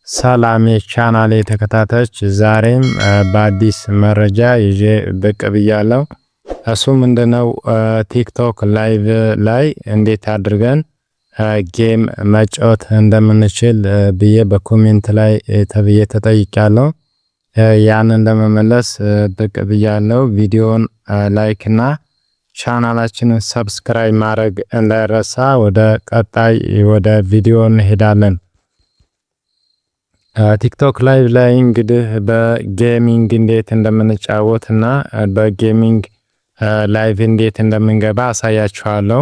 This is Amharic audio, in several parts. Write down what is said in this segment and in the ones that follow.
ሰላም የቻናሌ ተከታታዮች ዛሬም በአዲስ መረጃ ይዤ ብቅ ብያለሁ። እሱ ምንድነው ቲክቶክ ላይቭ ላይ እንዴት አድርገን ጌም መጫወት እንደምንችል ብዬ በኮሜንት ላይ ተጠይቄያለሁ። ያንን ለመመለስ ብቅ ብያለሁ። ቪዲዮን ላይክ እና ቻናላችንን ሰብስክራይብ ማድረግ እንዳይረሳ። ወደ ቀጣይ ወደ ቪዲዮ እንሄዳለን። ቲክቶክ ላይቭ ላይ እንግዲህ በጌሚንግ እንዴት እንደምንጫወት እና በጌሚንግ ላይቭ እንዴት እንደምንገባ አሳያችኋለሁ።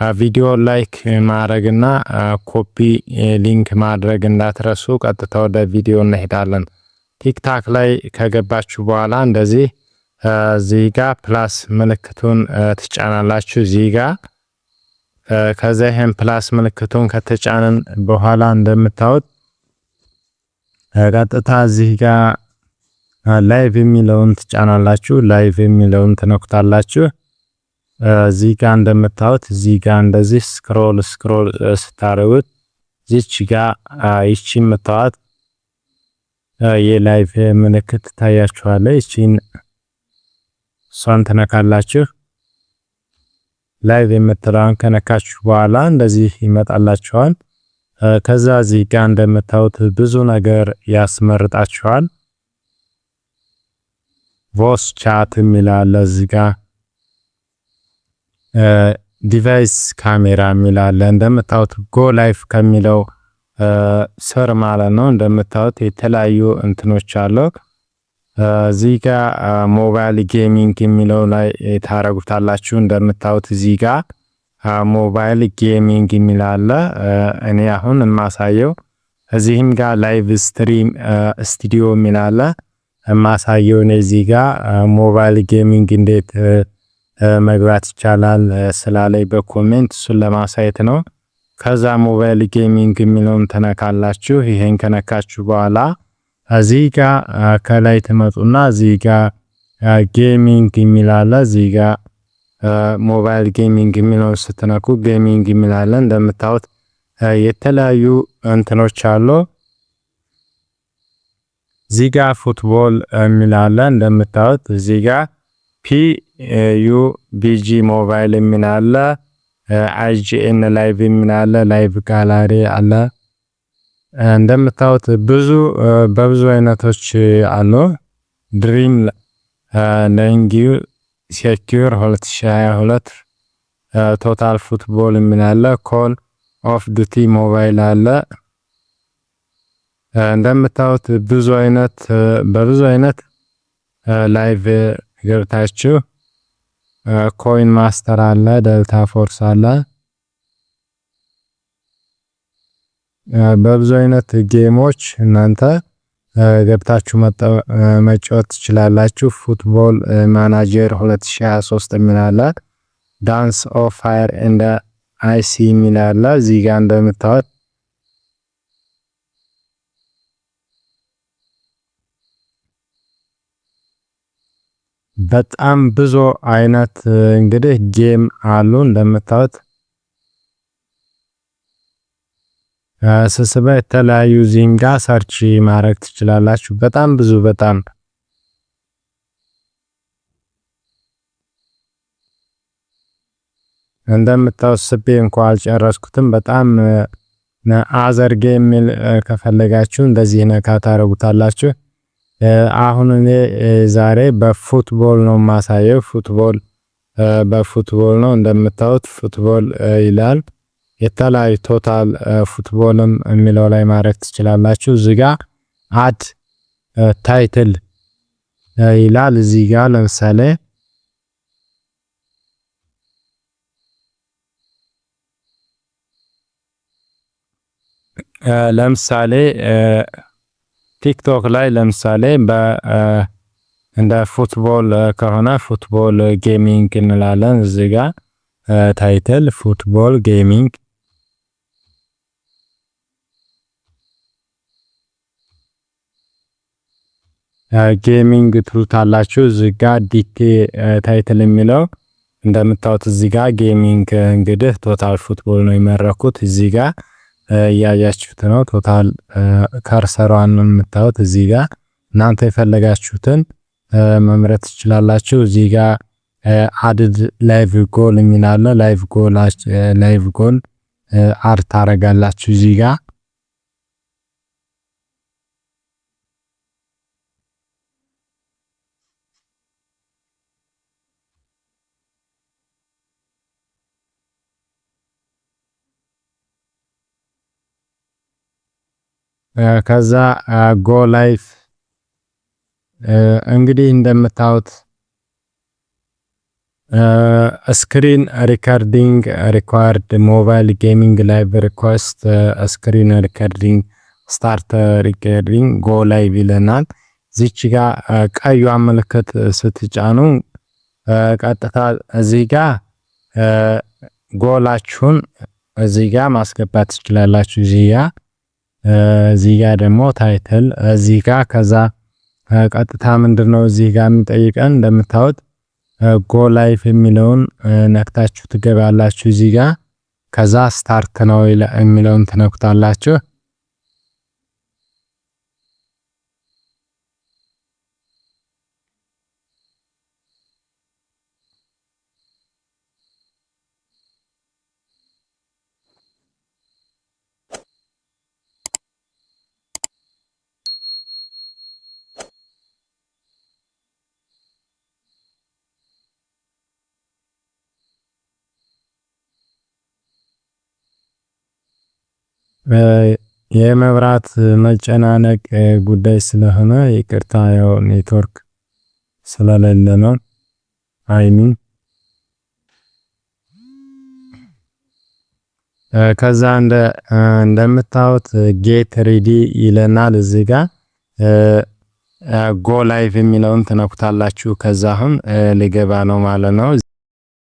ቪዲዮ ላይክ ማድረግና ኮፒ ሊንክ ማድረግ እንዳትረሱ። ቀጥታ ወደ ቪዲዮ እንሄዳለን። ቲክቶክ ላይ ከገባችሁ በኋላ እንደዚህ እዚህ ጋር ፕላስ ምልክቱን ትጫናላችሁ። እዚህ ጋር ከዛ ይሄን ፕላስ ምልክቱን ከተጫንን በኋላ እንደምታዩት ቀጥታ እዚህ ጋር ላይቭ የሚለውን ትጫናላችሁ። ላይቭ የሚለውን ትነኩታላችሁ። እዚህ ጋር እንደምታዩት እዚህ ጋር እንደዚህ ስክሮል ስታረጉት እዚች ጋር ይቺ የምታዩት የላይቭ ምልክት ታያችኋለች። እቺን እሷን ትነካላችሁ። ላይቭ የምትለውን ከነካችሁ በኋላ እንደዚህ ይመጣላችኋል። ከዛ እዚህ ጋር እንደምታዩት ብዙ ነገር ያስመርጣችኋል። ቮይስ ቻት የሚላል እዚህ ጋር ዲቫይስ ካሜራ የሚላል እንደምታዩት ጎ ላይፍ ከሚለው ስር ማለት ነው። እንደምታዩት የተለያዩ እንትኖች አሉ። እዚህ ጋር ሞባይል ጌሚንግ የሚለው ላይ ታረጉታላችሁ። እንደምታዩት እዚህ ጋር ሞባይል ጌሚንግ የሚል አለ። እኔ አሁን የማሳየው እዚህም ጋር ላይቭ ስትሪም ስቱዲዮ የሚል አለ። የማሳየው እዚህ ጋር ሞባይል ጌሚንግ እንዴት መግባት ይቻላል ስላለኝ በኮሜንት እሱን ለማሳየት ነው። ከዛ ሞባይል ጌሚንግ የሚለውን ተነካላችሁ። ይሄን ከነካችሁ በኋላ እዚህ ጋር ከላይ ትመጡና እዚህ ጋር ጌሚንግ የሚል አለ። እዚህ ጋር ሞባይል ጌሚንግ የሚለውን ስትነኩ ጌሚንግ የሚል አለ። እንደምታዩት የተለያዩ እንትኖች አሉ። እዚህ ጋር ፉትቦል የሚል አለ። እንደምታዩት እዚህ ጋር PUBG ሞባይል የሚል አለ። IGN ላይቭ የሚል አለ። ላይቭ ጋላሪ አለ። እንደምታዩት በብዙ አይነቶች አሉ። ድሪም ለንጊው ሴኩር 2022 ቶታል ፉትቦል የሚል አለ። ኮል ኦፍ ዱቲ ሞባይል አለ። እንደምታዩት በብዙ አይነት ላይቭ ገብታችሁ ኮይን ማስተር አለ። ደልታ ፎርስ አለ። በብዙ አይነት ጌሞች እናንተ ገብታችሁ መጫወት ትችላላችሁ። ፉትቦል ማናጀር 2023 የሚል አለ። ዳንስ ኦፍ ፋየር ኤንድ አይሲ የሚል አለ። እዚህ ጋር እንደምታዩት በጣም ብዙ አይነት እንግዲህ ጌም አሉ። እንደምታዩት ስስበ የተለያዩ ዚንጋ ሰርች ማድረግ ትችላላችሁ። በጣም ብዙ እንደምታዩት ስቤ እንኳን አልጨረስኩትም። በጣም አዘር ጌም የሚል ከፈለጋችሁ እንደዚህ ነካ ታረጉታላችሁ። አሁን እኔ ዛሬ በፉትቦል ነው ማሳየው። በፉትቦል ነው። እንደምታዩት ፉትቦል ይላል። የተለያዩ ቶታል ፉትቦልም የሚለው ላይ ማድረግ ትችላላችሁ። እዚህ ጋር አድ ታይትል ይላል። እዚህ ጋር ለምሳሌ ቲክቶክ ላይ ለምሳሌ እንደ ፉትቦል ከሆነ ፉትቦል ጌሚንግ እንላለን። እዚህ ጋር ታይትል ፉትቦል ጌሚንግ ጌሚንግ ትሉታላችሁ። እዚህ ጋር ዲቴ ታይትል የሚለው እንደምታዩት እዚህ ጋር ጌሚንግ እንግዲህ ቶታል ፉትቦል ነው የመረኩት። እዚህ ጋር እያያችሁት ነው። ቶታል ከርሰሯን የምታዩት እዚህ ጋር እናንተ የፈለጋችሁትን መምረጥ ትችላላችሁ። እዚህ ጋር አድድ ላይቭ ጎል የሚላለ ላይቭ ጎል አድ ታረጋላችሁ እዚህ ጋር ከዛ ጎ ላይፍ እንግዲህ እንደምታዩት ስክሪን ሪካርዲንግ ሪኳርድ ሞባይል ጌሚንግ ላይቭ ሪኳስት ስክሪን ሪካርዲንግ ስታርት ሪካርዲንግ ጎ ላይቭ ይለናል። እዚች ጋር ቀዩ ምልክት ስትጫኑ ቀጥታ እዚህ ጋር ጎላችሁን እዚህ ጋር ማስገባት ትችላላችሁ። እዚህ ጋር ደግሞ ታይትል እዚህ ጋር ከዛ ቀጥታ ምንድነው እዚህ ጋር የሚጠይቀን እንደምታዩት ጎ ላይፍ የሚለውን ነክታችሁ ትገባላችሁ። እዚህ ጋር ከዛ ስታርት ነው የሚለውን ትነኩታላችሁ። የመብራት መጨናነቅ ጉዳይ ስለሆነ ይቅርታ፣ ያው ኔትወርክ ስለሌለ ነው። አይሚን ከዛ እንደምታዩት ጌት ሬዲ ይለናል። እዚህ ጋር ጎ ላይቭ የሚለውን ትነኩታላችሁ። ከዛ አሁን ሊገባ ነው ማለት ነው።